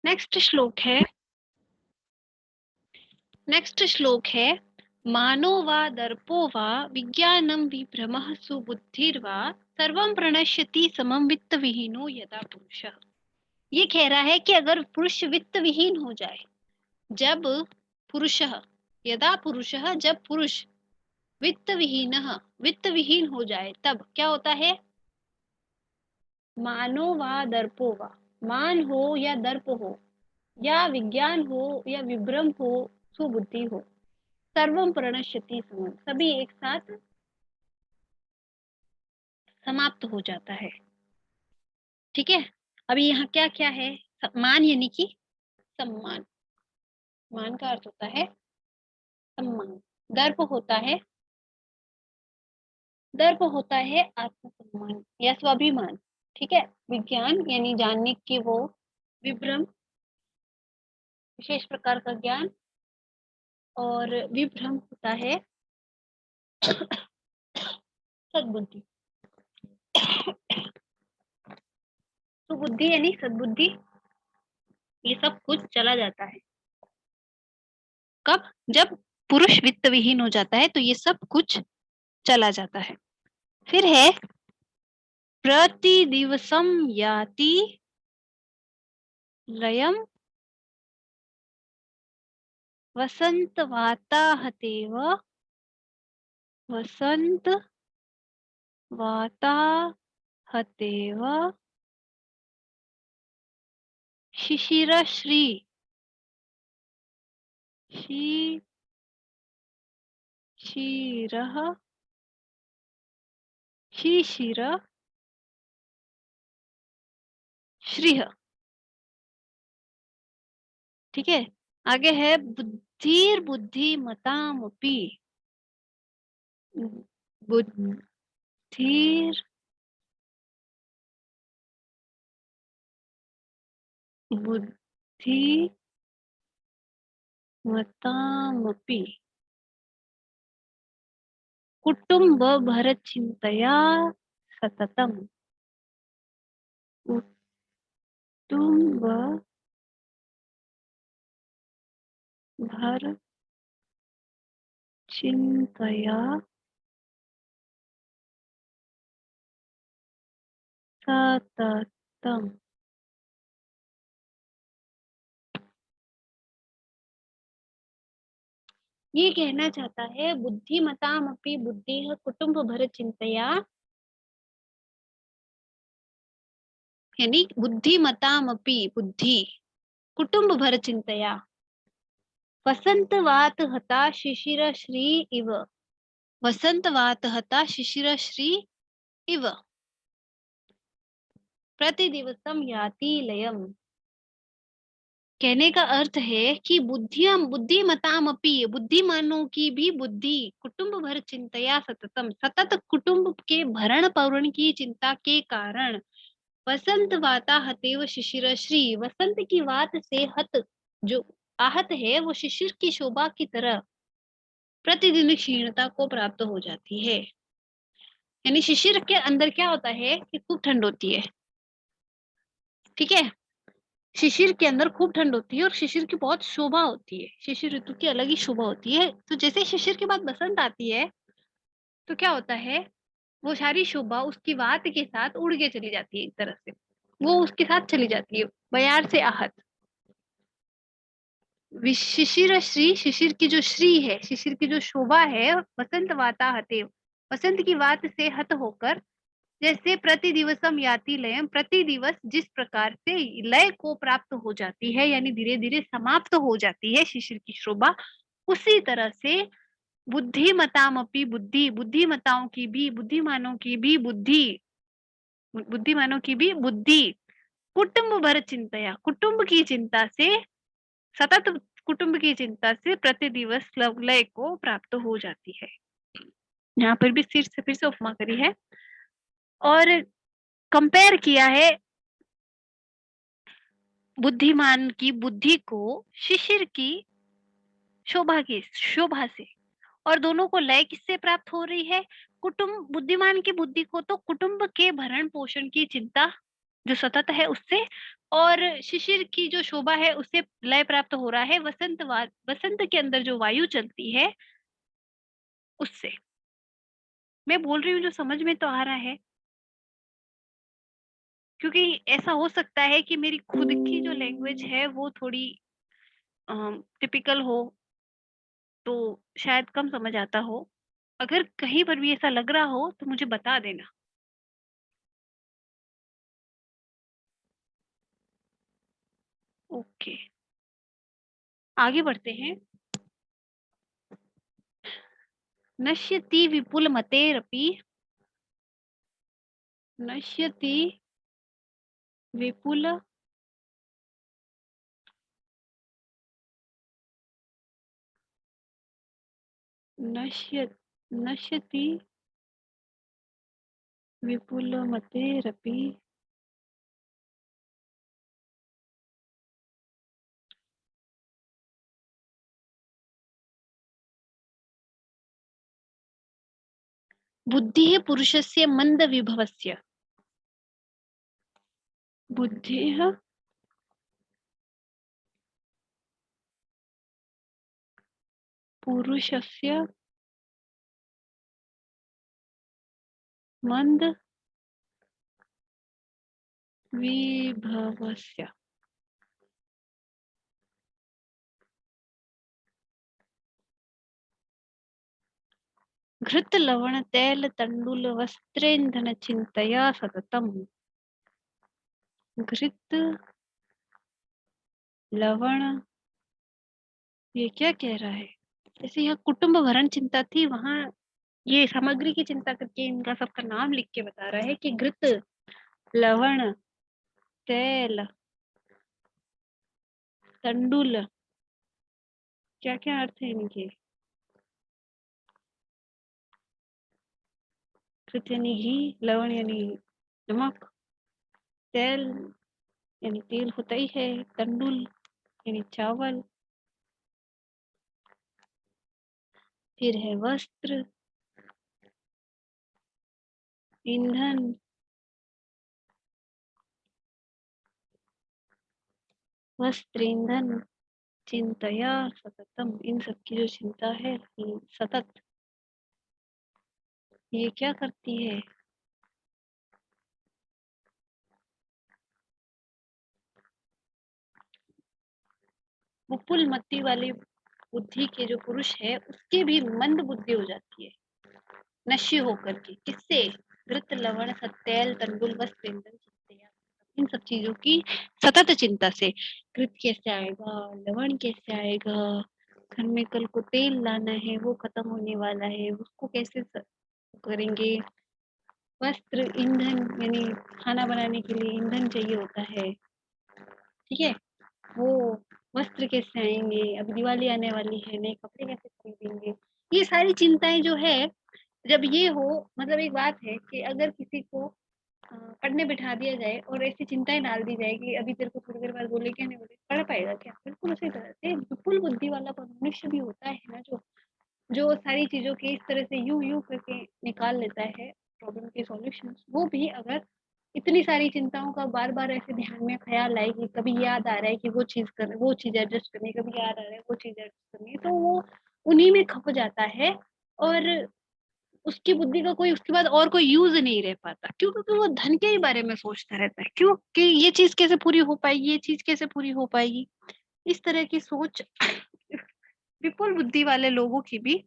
Next श्लोक है मानो वा दर्पो वा विज्ञानम विभ्रमः सुबुद्धिर्वा सर्वं प्रणश्यति समं वित्त विहीनो यदा पुरुषः। ये कह रहा है कि अगर पुरुष वित्त विहीन हो जाए, जब पुरुषः यदा पुरुषः जब पुरुष वित्त विहीन हो जाए, तब क्या होता है? मानो वा दर्पो वा, मान हो या दर्प हो या विज्ञान हो या विभ्रम हो, सुबुद्धि हो, सर्वम प्रणश्यति समम, सभी एक साथ समाप्त हो जाता है। ठीक है, अभी यहाँ क्या क्या है? मान यानी कि सम्मान, मान का अर्थ होता है सम्मान। दर्प होता है आत्मसम्मान या स्वाभिमान। ठीक है, विज्ञान यानी जानने की वो, विभ्रम विशेष प्रकार का ज्ञान, और विभ्रम होता है सद्बुद्धि। सुबुद्धि यानी सद्बुद्धि, ये सब कुछ चला जाता है। कब? जब पुरुष वित्त विहीन हो जाता है तो ये सब कुछ चला जाता है। फिर है प्रतिदिवसम याति लयम वसंत वाताहतेव, वसंत वाताहतेव शिशिरश्री, शिशिरः शिशिर श्रीः। ठीक है, आगे है बुद्धिर्बुद्धिमतामपि, बुद्धिर बुद्धिमतामपि कुटुम्ब भरचिन्तया सततम्, कुटुम्ब भर चिंतया सततम। ये कहना चाहता है बुद्धिमतामपि बुद्धिः कुटुम्ब भर चिंतया, यानी बुद्धिमतामपि बुद्धि कुटुम्ब भर चिंतया वसंतवात हता शिशिरश्री इव, वसंतवात हता शिशिरश्री इव प्रतिदिवसम याति लयम। कहने का अर्थ है कि बुद्धिमतामपि, बुद्धिमानों की भी बुद्धि कुटुंब भर चिंतया सततम, सतत कुटुंब के भरण पोषण की चिंता के कारण वसंत वाता हतेव शिशिरश्री, वसंत की वात से हत जो आहत है वो शिशिर की शोभा की तरह प्रतिदिन क्षीणता को प्राप्त हो जाती है। यानी शिशिर के अंदर क्या होता है कि खूब ठंड होती है। ठीक है, शिशिर के अंदर खूब ठंड होती है और शिशिर की बहुत शोभा होती है, शिशिर ऋतु की अलग ही शोभा होती है। तो जैसे शिशिर के बाद बसंत आती है तो क्या होता है, वो सारी शोभा उसकी वात के साथ उड़ के चली जाती है, एक तरह से वो उसके साथ चली जाती है, बयार से आहत। शिशिर श्री, शिशिर की जो श्री है, शिशिर की जो शोभा है, वसंत वाता हते, वसंत की वात से हत होकर, जैसे प्रति दिवसम याति लयम, प्रति दिवस जिस प्रकार से लय को प्राप्त हो जाती है, यानी धीरे धीरे समाप्त हो जाती है शिशिर की शोभा, उसी तरह से बुद्धिमतामपि बुद्धि, बुद्धिमताओं की भी, बुद्धिमानों की भी बुद्धि, बुद्धिमानों की भी बुद्धि कुटुंब भर चिंतया, कुटुंब की चिंता से, सतत कुटुंब की चिंता से प्रति दिवस लय को प्राप्त हो जाती है। यहाँ पर भी फिर से उपमा करी है और कंपेयर किया है बुद्धिमान की बुद्धि को शिशिर की शोभा से, और दोनों को लय किससे प्राप्त हो रही है? कुटुंब, बुद्धिमान की बुद्धि को तो कुटुंब के भरण पोषण की चिंता जो सतत है उससे, और शिशिर की जो शोभा है उससे लय प्राप्त हो रहा है वसंत के अंदर जो वायु चलती है उससे। मैं बोल रही हूँ जो समझ में तो आ रहा है, क्योंकि ऐसा हो सकता है कि मेरी खुद की जो लैंग्वेज है वो थोड़ी टिपिकल हो, तो शायद कम समझ आता हो। अगर कहीं पर भी ऐसा लग रहा हो तो मुझे बता देना। ओके, आगे बढ़ते हैं। नश्यति विपुल मतेरपि, नश्यति विपुल नश्य नश्यति विपुल मतेरपि बुद्धिः पुरुषस्य मंद विभवस्य, बुद्धिः पुरुषस्य मंद विभवस्य। घृत लवण तैल तंडुल वस्त्रेंधन चिंतया सततम। घृत लवण, ये क्या कह रहा है? जैसे यहाँ कुटुंब भरण चिंता थी, वहां ये सामग्री की चिंता करके इनका सबका नाम लिख के बता रहा है कि घृत लवण तेल तंडुल, क्या क्या अर्थ है इनके? घृत यानी घी, लवण यानी नमक, तेल यानी तेल होता ही है, तंडुल यानी चावल, फिर है वस्त्र, ईंधन, वस्त्र ईंधन चिंतया सततम, इन सब की जो चिंता है सतत, ये क्या करती है? विपुल मति वाले बुद्धि के जो पुरुष है उसके भी मंद बुद्धि हो जाती है नशे होकर के। किससे? घृत लवण सत्तेल तंडुल वस्त्र ईंधन चिंतया, इन सब चीजों की सतत चिंता से। घृत कैसे आएगा, लवण कैसे आएगा, घर में कल को तेल लाना है वो खत्म होने वाला है, उसको कैसे करेंगे, वस्त्र ईंधन यानी खाना बनाने के लिए ईंधन चाहिए होता है, ठीक है, वो वस्त्र कैसे आएंगे, अब दिवाली आने वाली है, नए कपड़े कैसे खरीदेंगे, ये सारी चिंताएं जो है जब ये हो, मतलब एक बात है कि अगर किसी को पढ़ने बिठा दिया जाए और ऐसी चिंताएं डाल दी जाए कि अभी तेरे को थोड़ी देर बाद बोले क्या नहीं बोले, पढ़ पाएगा क्या? बिल्कुल उसी तरह से विपुल बुद्धि वाला मनुष्य भी होता है ना, जो जो सारी चीजों के इस तरह से यू यू करके निकाल लेता है प्रॉब्लम के सॉल्यूशन, वो भी अगर इतनी सारी चिंताओं का बार बार ऐसे ध्यान में ख्याल आए कि कभी याद आ रहा है कि वो चीज एडजस्ट करनी, कभी याद आ रहा है वो चीज एडजस्ट करनी, तो वो उन्हीं में खप जाता है और उसकी बुद्धि का कोई उसके बाद और कोई यूज नहीं रह पाता। क्यों? क्योंकि वो धन के ही बारे में सोचता रहता है, क्यों कि ये चीज कैसे पूरी हो पाएगी, ये चीज कैसे पूरी हो पाएगी। इस तरह की सोच विपुल बुद्धि वाले लोगों की भी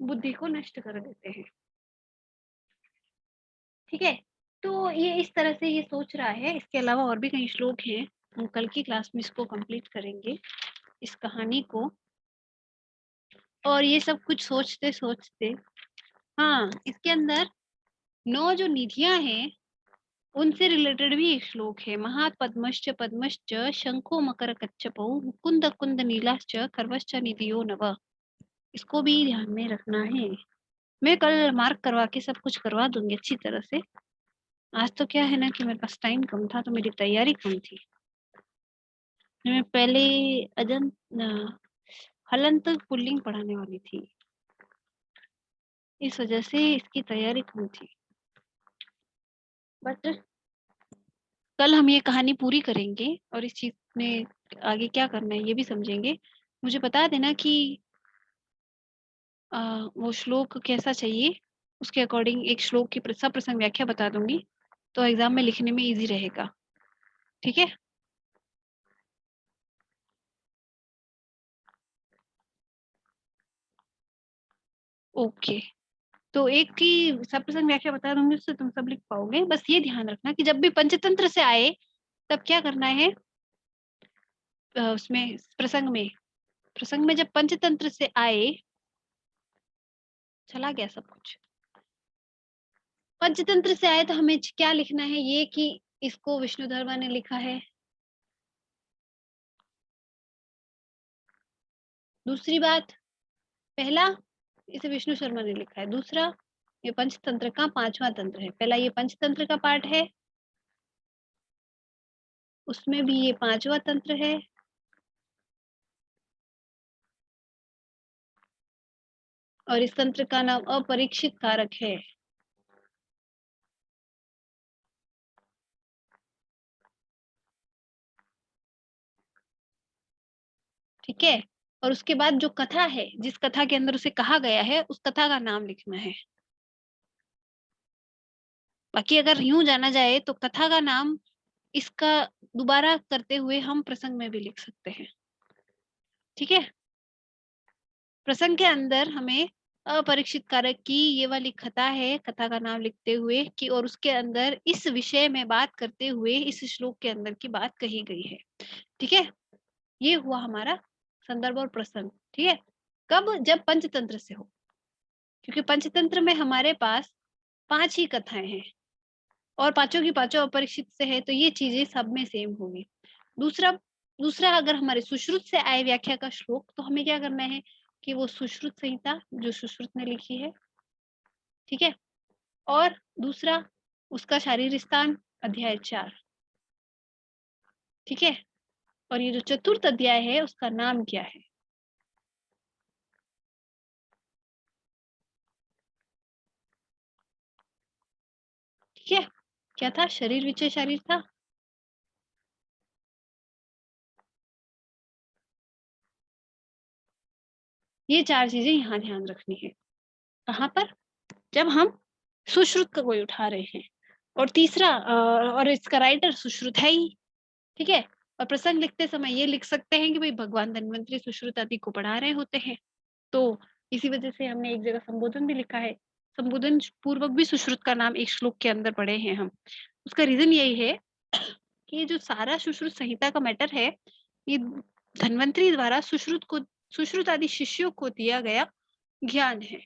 बुद्धि को नष्ट कर देते हैं, ठीक है। तो ये इस तरह से ये सोच रहा है। इसके अलावा और भी कई श्लोक हैं, हम कल की क्लास में इसको कंप्लीट करेंगे, इस कहानी को। और ये सब कुछ सोचते सोचते, हाँ, इसके अंदर 9 जो निधियां हैं उनसे रिलेटेड भी एक श्लोक है। महापद्मश्च पद्मश्च शंखो मकर कच्छपौ कुंद कुंद नीलाश्च खर्वश्च निधियो नव, इसको भी ध्यान में रखना है। मैं कल मार्क करवा के सब कुछ करवा दूंगी अच्छी तरह से। आज तो क्या है ना कि मेरे पास टाइम कम था तो मेरी तैयारी कम थी। मैं पहले अजंत हलंत पुल्लिंग पढ़ाने वाली थी, इस वजह से इसकी तैयारी कम थी। बट कल हम ये कहानी पूरी करेंगे और इस चीज़ में आगे क्या करना है ये भी समझेंगे। मुझे बता देना कि वो श्लोक कैसा चाहिए, उसके अकॉर्डिंग एक श्लोक की सप्रसंग व्याख्या बता दूँगी, तो एग्ज़ाम में लिखने में ईज़ी रहेगा। ठीक है? ओके। तो एक की सप्रसंग व्याख्या बता दूँगी, उससे तुम सब लिख पाओगे। बस ये ध्यान रखना कि जब भी पंचतंत्र से आए, तब क्या करना है उसमें प्रसंग में जब पंचतंत्र से आए, चला गया सब कुछ। पंचतंत्र से आए तो हमें क्या लिखना है, ये कि इसको विष्णुधर्मा ने लिखा है। दूसरी बात, पहला इसे विष्णु शर्मा ने लिखा है। दूसरा, ये पंचतंत्र का 5वां तंत्र है। पहला ये पंचतंत्र का पार्ट है, उसमें भी ये 5वां तंत्र है। और इस तंत्र का नाम अपरीक्षित कारक है। ठीक है? और उसके बाद जो कथा है, जिस कथा के अंदर उसे कहा गया है, उस कथा का नाम लिखना है। बाकी अगर यूं जाना जाए तो कथा का नाम इसका दोबारा करते हुए हम प्रसंग में भी लिख सकते हैं। ठीक है? प्रसंग के अंदर हमें अपरीक्षित कारक की ये वाली कथा है, कथा का नाम लिखते हुए कि और उसके अंदर इस विषय में बात करते हुए इस श्लोक के अंदर की बात कही गई है। ठीक है? ये हुआ हमारा संदर्भ और प्रसंग। ठीक है? कब? जब पंचतंत्र से हो, क्योंकि पंचतंत्र में हमारे पास 5 ही कथाएं हैं और पांचों की पांचों अपरिचित से है, तो ये चीजें सब में सेम होगी। दूसरा दूसरा अगर हमारे सुश्रुत से आए व्याख्या का श्लोक, तो हमें क्या करना है कि वो सुश्रुत संहिता जो सुश्रुत ने लिखी है, ठीक है, और दूसरा उसका शारीर स्थान अध्याय 4, ठीक है, और ये जो चतुर्थ अध्याय है उसका नाम क्या है? ठीक है, क्या था? शरीर विचय शारीर था। ये 4 चीजें यहाँ ध्यान रखनी है। कहाँ पर? जब हम सुश्रुत का कोई उठा रहे हैं। और तीसरा और इसका राइटर सुश्रुत है ही। ठीक है? और प्रसंग लिखते समय ये लिख सकते हैं कि भाई भगवान धन्वंतरी सुश्रुत आदि को पढ़ा रहे होते हैं। तो इसी वजह से हमने एक जगह संबोधन भी लिखा है। संबोधन पूर्वक भी सुश्रुत का नाम एक श्लोक के अंदर पढ़े हैं हम। उसका रीजन यही है कि ये जो सारा सुश्रुत संहिता का मैटर है, ये धन्वंतरी द्वारा सुश्रुत आदि शिष्यों को दिया गया ज्ञान है।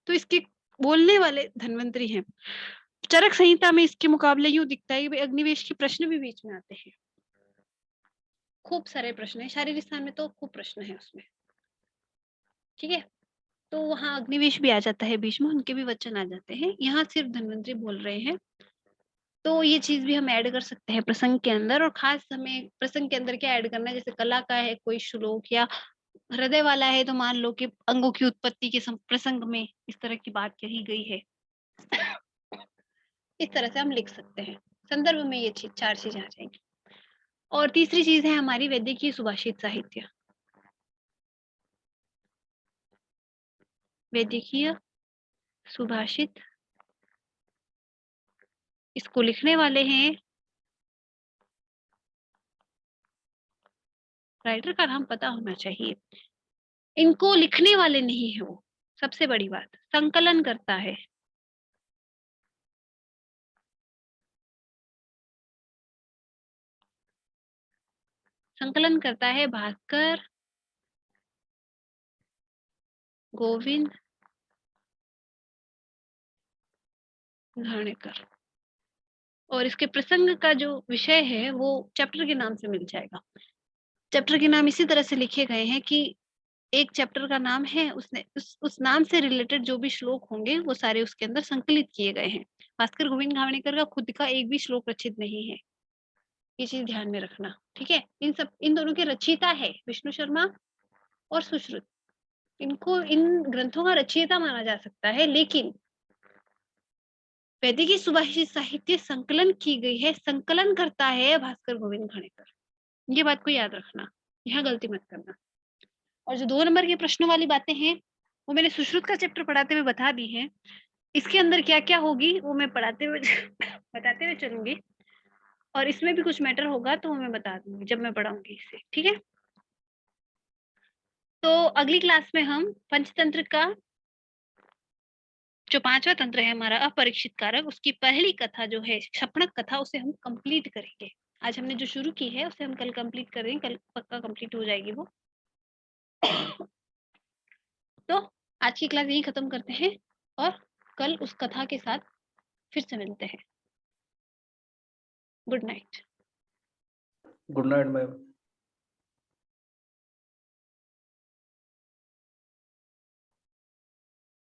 तो इसके बोलने वाले धन्वंतरी हैं। चरक संहिता में इसके मुकाबले यूं दिखता है कि भाई अग्निवेश के प्रश्न भी बीच में आते हैं। खूब सारे प्रश्न है, शारीरिक स्थान में तो खूब प्रश्न है उसमें। ठीक है, तो वहां अग्निवेश भी आ जाता है बीच में, उनके भी वचन आ जाते हैं। यहाँ सिर्फ धन्वंतरी बोल रहे हैं, तो ये चीज भी हम ऐड कर सकते हैं प्रसंग के अंदर। और खास हमें प्रसंग के अंदर क्या ऐड करना है, जैसे कला का है कोई श्लोक या हृदय वाला है, तो मान लो कि अंगों की उत्पत्ति के प्रसंग में इस तरह की बात कही गई है। इस तरह से हम लिख सकते हैं। संदर्भ में ये चीज 4 चीजें आ जाएंगी। और तीसरी चीज है हमारी वैदिकीय सुभाषित साहित्य। वैदिकीय सुभाषित, इसको लिखने वाले हैं, राइटर का नाम पता होना चाहिए। इनको लिखने वाले नहीं है वो, सबसे बड़ी बात, संकलन करता है। संकलन करता है भास्कर गोविंद घाणेकर। और इसके प्रसंग का जो विषय है वो चैप्टर के नाम से मिल जाएगा। चैप्टर के नाम इसी तरह से लिखे गए हैं कि एक चैप्टर का नाम है, उसने उस नाम से रिलेटेड जो भी श्लोक होंगे वो सारे उसके अंदर संकलित किए गए हैं। भास्कर गोविंद घावणेकर का खुद का एक भी श्लोक रचित नहीं है, ये चीज ध्यान में रखना। ठीक है? इन दोनों के रचयिता है विष्णु शर्मा और सुश्रुत। इनको इन ग्रंथों का रचयिता माना जा सकता है, लेकिन वैदिकी सुभाषित साहित्य संकलन की गई है, संकलन करता है भास्कर गोविंद घाणेकर। ये बात को याद रखना, यहाँ गलती मत करना। और जो 2 नंबर के प्रश्नों वाली बातें हैं, वो मैंने सुश्रुत का चैप्टर पढ़ाते हुए बता दी हैं। इसके अंदर क्या-क्या होगी वो मैं पढ़ाते हुए बताते हुए चलूँगी, और इसमें भी कुछ मैटर होगा तो मैं बता दूँगी जब मैं पढ़ाऊँगी इसे, ठीक है? तो अगली क्लास में हम पंचतंत्र का जो 5वां तंत्र है हमारा अपरीक्षित कारक, उसकी पहली कथा जो है शपनक कथा, उसे हम कंप्लीट करेंगे। आज हमने जो शुरू की है उसे हम कल कंप्लीट करेंगे, कल पक्का कंप्लीट हो जाएगी वो। तो आज की क्लास यहीं खत्म करते हैं और कल उस कथा के साथ फिर से मिलते हैं। Good night. Good night ma'am.